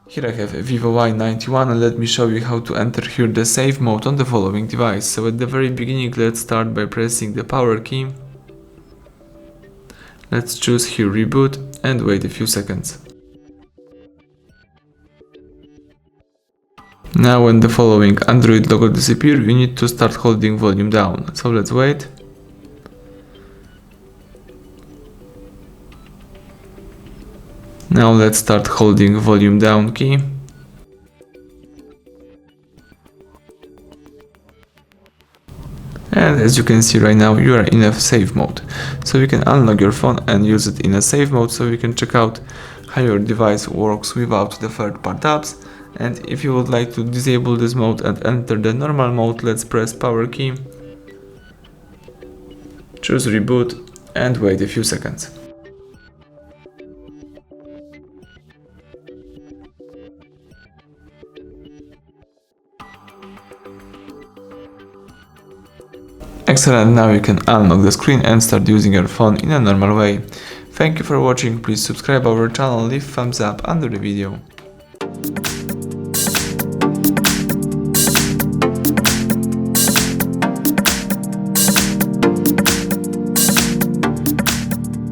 Here I have a VIVO Y91 and let me show you how to enter here the safe mode on the following device. So at the very beginning, let's start by pressing the power key. Let's choose here reboot and wait a few seconds. Now when the following Android logo disappears, you need to start holding volume down. So let's wait. Now let's start holding volume down key. And as you can see right now, you are in a safe mode. So you can unlock your phone and use it in a safe mode, so you can check out how your device works without the third-party apps. And if you would like to disable this mode and enter the normal mode, let's press power key, choose reboot and wait a few seconds. Excellent, now you can unlock the screen and start using your phone in a normal way. Thank you for watching, please subscribe our channel, leave thumbs up under the video.